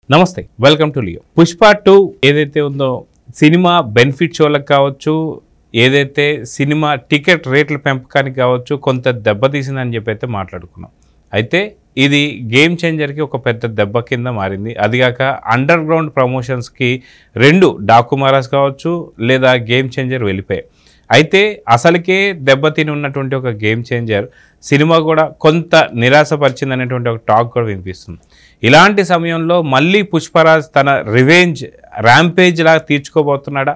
నమస్తే, welcome to Leo. Pushpa 2 ఏదైతే ఉందో సినిమా బెనిఫిట్ షోలకు కావచ్చు, ఏదైతే సినిమా టికెట్ రేట్ల పెంపకానికి కావచ్చు కొంత దెబ్బతీసిందని చెప్పి అయితే మాట్లాడుకున్నాం. అయితే ఇది గేమ్ చేంజర్కి ఒక పెద్ద దెబ్బ కింద మారింది. అదిగాక అండర్ గ్రౌండ్ ప్రమోషన్స్కి రెండు డాకుమారాస్ కావచ్చు లేదా గేమ్ చేంజర్ వెళ్ళిపోయాయి. అయితే అసలుకే దెబ్బతిని ఉన్నటువంటి ఒక గేమ్ చేంజర్ సినిమా కూడా కొంత నిరాశపరిచింది అనేటువంటి ఒక టాక్ కూడా వినిపిస్తుంది. ఇలాంటి సమయంలో మళ్ళీ పుష్పరాజ్ తన రివెంజ్ ర్యాంపేజ్ లాగా తీర్చుకోబోతున్నాడా,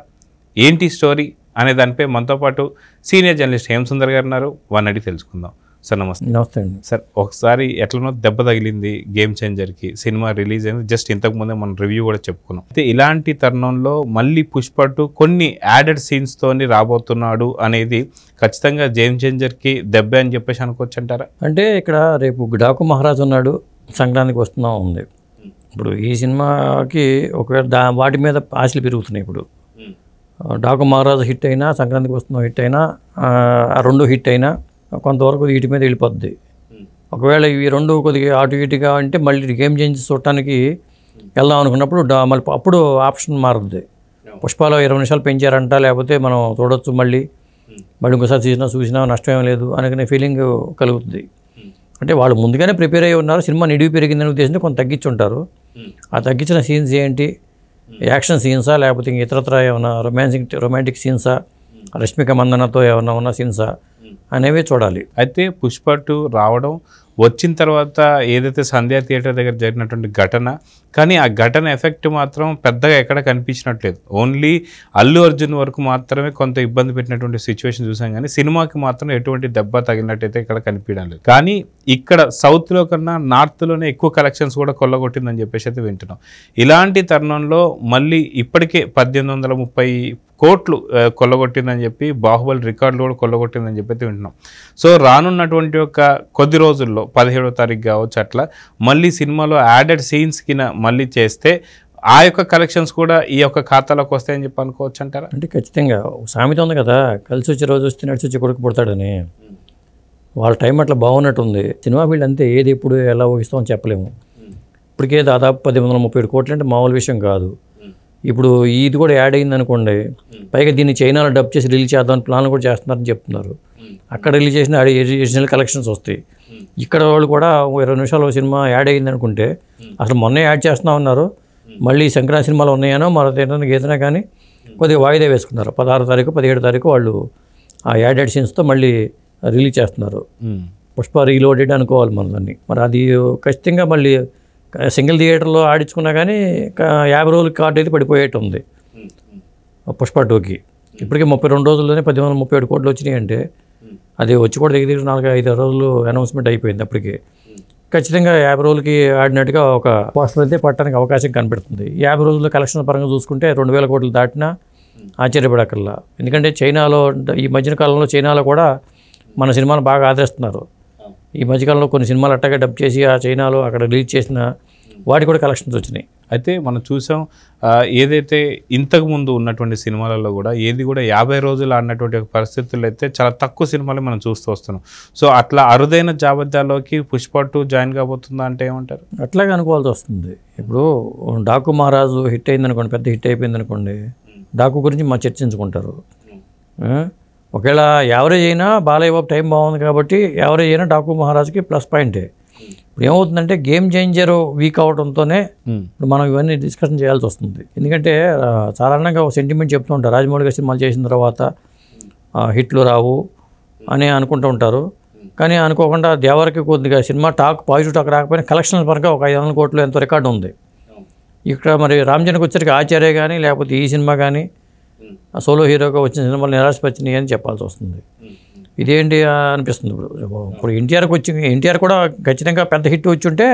ఏంటి స్టోరీ అనే దానిపై మనతో పాటు సీనియర్ జర్నలిస్ట్ హేమసుందర్ గారు ఉన్నారు. వారిని అడిగి తెలుసుకుందాం. సార్ నమస్తే. నమస్తే అండి. సార్, ఒకసారి ఎట్లనో దెబ్బ తగిలింది గేమ్ చేంజర్కి, సినిమా రిలీజ్ అయింది, జస్ట్ ఇంతకుముందే మనం రివ్యూ కూడా చెప్పుకున్నాం. అయితే ఇలాంటి తరుణంలో మళ్ళీ పుష్ప 2 కొన్ని యాడెడ్ సీన్స్తోని రాబోతున్నాడు అనేది ఖచ్చితంగా గేమ్ చేంజర్కి దెబ్బ అని చెప్పేసి అనుకోవచ్చు అంటారా? అంటే ఇక్కడ రేపు డాకు మహారాజ్ ఉన్నాడు, సంక్రాంతికి వస్తున్నా ఉంది. ఇప్పుడు ఈ సినిమాకి ఒకవేళ వాటి మీద ఆశలు పెరుగుతున్నాయి. ఇప్పుడు డాకు మహారాజ్ హిట్ అయినా, సంక్రాంతికి వస్తున్నా హిట్ అయినా, ఆ రెండు హిట్ అయినా కొంతవరకు వీటి మీద వెళ్ళిపోద్ది. ఒకవేళ ఇవి రెండు కొద్దిగా అటు ఇటుగా అంటే మళ్ళీ గేమ్ చేంజెస్ చూడటానికి వెళ్దాం అనుకున్నప్పుడు మళ్ళీ అప్పుడు ఆప్షన్ మారుద్ది. పుష్పాలో 20 నిమిషాలు పెంచారంట, లేకపోతే మనం చూడొచ్చు, మళ్ళీ ఇంకోసారి చూసినా నష్టమేం లేదు అనుకునే ఫీలింగ్ కలుగుతుంది. అంటే వాళ్ళు ముందుగానే ప్రిపేర్ అయ్యి ఉన్నారు, సినిమా నిడివి పెరిగిందనే ఉద్దేశంతో కొంత తగ్గించుంటారు. ఆ తగ్గించిన సీన్స్ ఏంటి, యాక్షన్ సీన్సా లేకపోతే ఇంక ఇతరత్ర ఏమైనా రొమాంటిక్ సీన్సా, రష్మిక మందనతో ఏమైనా ఉన్న సీన్సా అనేవి చూడాలి. అయితే పుష్ప 2 రావడం, వచ్చిన తర్వాత ఏదైతే సంధ్యా థియేటర్ దగ్గర జరిగినటువంటి ఘటన, కానీ ఆ ఘటన ఎఫెక్ట్ మాత్రం పెద్దగా ఎక్కడ కనిపించినట్లేదు. ఓన్లీ అల్లు అర్జున్ వరకు మాత్రమే కొంత ఇబ్బంది పెట్టినటువంటి సిచ్యువేషన్ చూసాం, కానీ సినిమాకి మాత్రం ఎటువంటి దెబ్బ తగిలినట్టయితే ఇక్కడ కనిపించడం లేదు. కానీ ఇక్కడ సౌత్లో కన్నా నార్త్లోనే ఎక్కువ కలెక్షన్స్ కూడా కొల్లగొట్టిందని చెప్పేసి అయితే వింటున్నాం. ఇలాంటి తరుణంలో మళ్ళీ ఇప్పటికే 1830 కోట్లు కొల్లగొట్టిందని చెప్పి, బాహుబలి రికార్డులు కూడా కొల్లగొట్టిందని చెప్పి అయితే వింటున్నాం. సో రానున్నటువంటి ఒక కొద్ది రోజుల్లో 17వ తారీఖు కావచ్చు అట్లా మళ్ళీ సినిమాలో యాడెడ్ సీన్స్ కింద మళ్ళీ చేస్తే ఆ యొక్క కలెక్షన్స్ కూడా ఈ యొక్క ఖాతాలోకి వస్తాయని చెప్పి అనుకోవచ్చు అంటారా? అంటే ఖచ్చితంగా సామెత ఉంది కదా, కలిసి వచ్చే రోజు వస్తే నడిచి వచ్చి కొడుకు పుడతాడని. వాళ్ళ టైం అట్లా బాగున్నట్టుంది. సినిమా ఫీల్డ్ అంతే, ఏది ఎప్పుడు ఎలా ఊహిస్తామని చెప్పలేము. ఇప్పటికే దాదాపు 1837 కోట్లు అంటే మామూలు విషయం కాదు. ఇప్పుడు ఇది కూడా యాడ్ అయింది అనుకోండి, పైగా దీన్ని చైనాలో డబ్ చేసి రిలీజ్ చేద్దామని ప్లాన్ కూడా చేస్తున్నారని చెప్తున్నారు. అక్కడ రిలీజ్ చేసిన అడిషనల్ కలెక్షన్స్ వస్తాయి. ఇక్కడ వాళ్ళు కూడా 20 నిమిషాలు సినిమా యాడ్ అయింది అనుకుంటే, అసలు మొన్నే యాడ్ చేస్తున్నా ఉన్నారు, మళ్ళీ సంక్రాంతి సినిమాలు ఉన్నాయనో మరో గీతనే కానీ కొద్దిగా వాయిదా వేసుకున్నారు. 16వ తారీఖు 17వ తారీఖు వాళ్ళు ఆ యాడెడ్ సీన్స్తో మళ్ళీ రిలీజ్ చేస్తున్నారు. పుష్ప రీలోడెడ్ అనుకోవాలి మనం దాన్ని. మరి అది ఖచ్చితంగా మళ్ళీ సింగిల్ థియేటర్లో ఆడించుకున్నా కానీ 50 రోజుల కార్డు అయితే పడిపోయేట్టు ఉంది పుష్ప 2కి. ఇప్పటికే 32 రోజుల్లోనే 1837 కోట్లు వచ్చినాయి అంటే అది వచ్చి కూడా దగ్గర 4-5 రోజులు అనౌన్స్మెంట్ అయిపోయింది. అప్పటికి ఖచ్చితంగా 50 రోజులకి ఆడినట్టుగా ఒక పోస్టర్ అయితే పట్టడానికి అవకాశం కనిపెడుతుంది. 50 రోజుల్లో కలెక్షన్ పరంగా చూసుకుంటే 2000 కోట్లు దాటినా ఆశ్చర్యపడక్కర్లా. ఎందుకంటే చైనాలో ఈ మధ్య కాలంలో చైనాలో కూడా మన సినిమాను బాగా ఆదరిస్తున్నారు. ఈ మధ్యకాలంలో కొన్ని సినిమాలు అట్టగా డబ్ చేసి ఆ చైనాలో అక్కడ రిలీజ్ చేసిన వాటి కూడా కలెక్షన్స్ వచ్చినాయి. అయితే మనం చూసాం, ఏదైతే ఇంతకుముందు ఉన్నటువంటి సినిమాలలో కూడా ఏది కూడా 50 రోజులు ఆడినటువంటి ఒక పరిస్థితుల్లో అయితే చాలా తక్కువ సినిమాలు మనం చూస్తూ వస్తున్నాం. సో అట్లా అరుదైన జాబితాలోకి పుష్ప 2 జాయిన్ కాబోతుందా అంటే ఏమంటారు? అట్లాగే అనుకోవాల్సి వస్తుంది. ఇప్పుడు డాకు మహారాజు హిట్ అయింది అనుకోండి, పెద్ద హిట్ అయిపోయింది అనుకోండి, డాకు గురించి మా చర్చించుకుంటారు. ఒకవేళ యావరేజ్ అయినా బాలయ్య బాబు టైం బాగుంది కాబట్టి యావరేజ్ అయినా డాకు మహారాజ్కి ప్లస్ పాయింటే. ఇప్పుడు ఏమవుతుందంటే గేమ్ చేంజర్ వీక్ అవడంతోనే ఇప్పుడు మనం ఇవన్నీ డిస్కషన్ చేయాల్సి వస్తుంది. ఎందుకంటే సాధారణంగా ఒక సెంటిమెంట్ చెప్తూ ఉంటారు, రాజమౌళి గారు సినిమాలు చేసిన తర్వాత హిట్లు రావు అని అనుకుంటూ ఉంటారు. కానీ అనుకోకుండా దేవరికి కొద్దిగా సినిమా పాజిటివ్ టాక్ రాకపోయినా కలెక్షన్ల పరంగా ఒక 500 కోట్లు ఎంతో రికార్డు ఉంది. ఇక్కడ మరి రామ్చరణ్కి వచ్చరికి ఆచార్య కానీ లేకపోతే ఈ సినిమా కానీ సోలో హీరోగా వచ్చిన సినిమాలు నిరాశపరిచినాయి అని చెప్పాల్సి వస్తుంది. ఇదేంటి అనిపిస్తుంది. ఇప్పుడు ఎన్టీఆర్ కూడా ఖచ్చితంగా పెద్ద హిట్ వచ్చి ఉంటే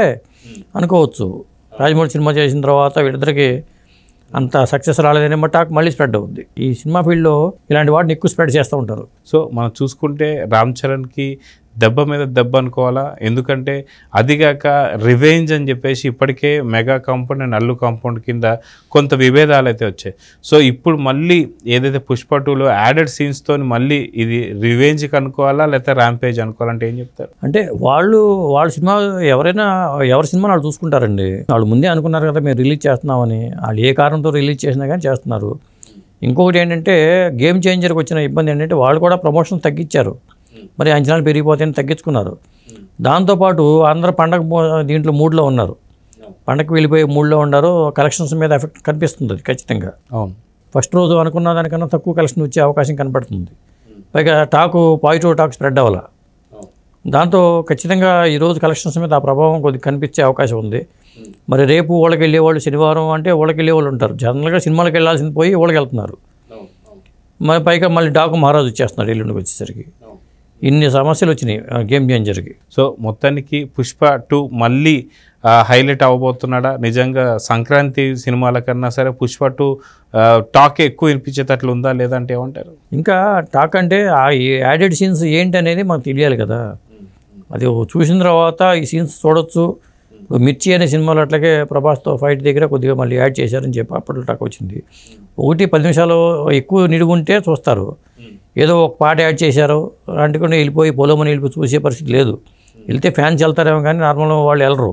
అనుకోవచ్చు. రాజమౌళి సినిమా చేసిన తర్వాత వీళ్ళిద్దరికి అంత సక్సెస్ రాలేదనే టాక్ మళ్ళీ స్ప్రెడ్ అవుతుంది. ఈ సినిమా ఫీల్డ్లో ఇలాంటి వాటిని ఎక్కువ స్ప్రెడ్ చేస్తూ ఉంటారు. సో మనం చూసుకుంటే రామ్ చరణ్కి దెబ్బ మీద దెబ్బ అనుకోవాలా? ఎందుకంటే అదిగాక రివెంజ్ అని చెప్పేసి ఇప్పటికే mega compound and Allu compound కింద కొంత విభేదాలు అయితే వచ్చాయి. సో ఇప్పుడు మళ్ళీ ఏదైతే పుష్ప 2లో యాడెడ్ సీన్స్తో మళ్ళీ ఇది రివెంజ్కి అనుకోవాలా లేకపోతే ర్యాంపేజ్ అనుకోవాలంటే ఏం చెప్తారు? అంటే వాళ్ళ సినిమా ఎవరి సినిమా వాళ్ళు చూసుకుంటారండి. వాళ్ళు ముందే అనుకున్నారు కదా మేము రిలీజ్ చేస్తున్నామని. వాళ్ళు ఏ కారణంతో రిలీజ్ చేసినా కానీ చేస్తున్నారు. ఇంకొకటి ఏంటంటే గేమ్ చేంజర్కి వచ్చిన ఇబ్బంది ఏంటంటే వాళ్ళు కూడా ప్రమోషన్ తగ్గించారు. మరి అంచనాలు పెరిగిపోతాయని తగ్గించుకున్నారు. దాంతోపాటు అందరూ పండగ దీంట్లో మూడ్లో ఉన్నారు. పండగకి వెళ్ళిపోయే మూడ్లో ఉన్నారు. కలెక్షన్స్ మీద ఎఫెక్ట్ కనిపిస్తుంది అది ఖచ్చితంగా. అవును, ఫస్ట్ రోజు అనుకున్న దానికన్నా తక్కువ కలెక్షన్ వచ్చే అవకాశం కనపడుతుంది. పైగా పాజిటివ్ టాక్ స్ప్రెడ్ అవ్వాలి. దాంతో ఖచ్చితంగా ఈరోజు కలెక్షన్స్ మీద ఆ ప్రభావం కొద్దిగా కనిపించే అవకాశం ఉంది. మరి రేపు ఊళ్ళకి వెళ్ళేవాళ్ళు శనివారం అంటే ఊళ్ళకి వెళ్ళేవాళ్ళు ఉంటారు. జనరల్గా సినిమాలకు వెళ్ళాల్సింది పోయి ఊళ్ళకి వెళ్తున్నారు. మరి పైగా మళ్ళీ డాకు మహారాజు వచ్చేస్తున్నాడు ఎల్లుండికి వచ్చేసరికి. ఇన్ని సమస్యలు వచ్చినాయి గేమ్ చేంజర్కి. సో మొత్తానికి పుష్ప 2 మళ్ళీ హైలైట్ అవ్వబోతున్నాడా? నిజంగా సంక్రాంతి సినిమాల కన్నా సరే పుష్ప 2 టాక్ ఎక్కువ వినిపించేటట్లు ఉందా లేదంటే ఏమంటారు? ఇంకా టాక్ అంటే ఆ యాడెడ్ సీన్స్ ఏంటి అనేది మనకు తెలియాలి కదా. అది చూసిన తర్వాత ఈ సీన్స్ చూడొచ్చు. ఇప్పుడు మిర్చి అనే సినిమాలో అట్లాగే ప్రభాస్తో ఫైట్ దగ్గర కొద్దిగా మళ్ళీ యాడ్ చేశారని చెప్పి అప్పట్లో టాక్ వచ్చింది. 1-10 నిమిషాలు ఎక్కువ నిడుగుంటే చూస్తారు. ఏదో ఒక పాట యాడ్ చేశారు అంటుకుని వెళ్ళిపోయి పొలమని వెళ్ళిపోయి చూసే పరిస్థితి లేదు. వెళ్తే ఫ్యాన్స్ వెళ్తారేమో కానీ నార్మల్ వాళ్ళు వెళ్ళరు.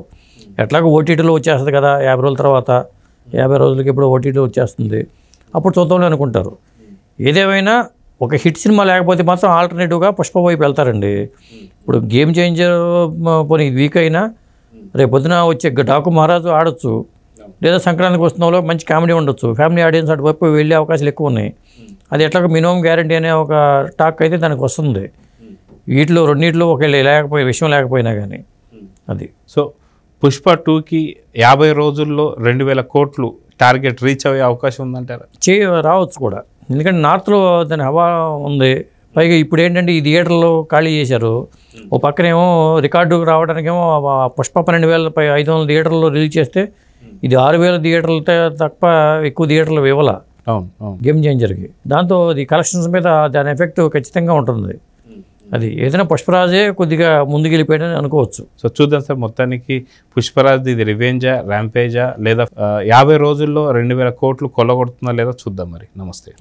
ఎట్లాగో ఓటీటీలో వచ్చేస్తుంది కదా 50 రోజుల తర్వాత. 50 రోజులకి ఇప్పుడు ఓటీటీలో వచ్చేస్తుంది. అప్పుడు చూద్దాంలే అనుకుంటారు. ఏదేమైనా ఒక హిట్ సినిమా లేకపోతే మాత్రం ఆల్టర్నేటివ్గా పుష్ప వైపు వెళ్తారండి. ఇప్పుడు గేమ్ చేంజర్ పోనీ వీక్ అయినా రేపు పొద్దున వచ్చే డాకు మహారాజు ఆడొచ్చు. లేదా సంక్రాంతికి వస్తున్న మంచి కామెడీ ఉండొచ్చు. ఫ్యామిలీ ఆడియన్స్ అటువైపు వెళ్ళే అవకాశాలు ఎక్కువ ఉన్నాయి. అది ఎట్లాగో మినిమం గ్యారంటీ అనే ఒక టాక్ అయితే దానికి వస్తుంది. వీటిలో రెండింటిలో ఒక విషయం లేకపోయినా కానీ అది. సో పుష్ప 2కి 50 రోజుల్లో 2000 కోట్లు టార్గెట్ రీచ్ అయ్యే అవకాశం ఉందంటారా? రావచ్చు కూడా. ఎందుకంటే నార్త్లో దాని హవా ఉంది. పైగా ఇప్పుడు ఏంటంటే ఈ థియేటర్లో ఖాళీ చేశారు. ఓ పక్కనేమో రికార్డు రావడానికేమో పుష్ప 12,500 థియేటర్లో రిలీజ్ చేస్తే ఇది 6,000 థియేటర్లతో తప్ప ఎక్కువ థియేటర్లు ఇవ్వాల గేమ్ చేంజర్కి. దాంతో అది కలెక్షన్స్ మీద దాని ఎఫెక్ట్ ఖచ్చితంగా ఉంటుంది. అది ఏదైనా పుష్పరాజే కొద్దిగా ముందుకు వెళ్ళిపోయాడని అనుకోవచ్చు. సో చూద్దాం సార్, మొత్తానికి పుష్పరాజ్ ఇది రివెంజా ర్యాంపేజా లేదా 50 రోజుల్లో 2000 కోట్లు కొల్లగొడుతుందా లేదా చూద్దాం మరి. నమస్తే.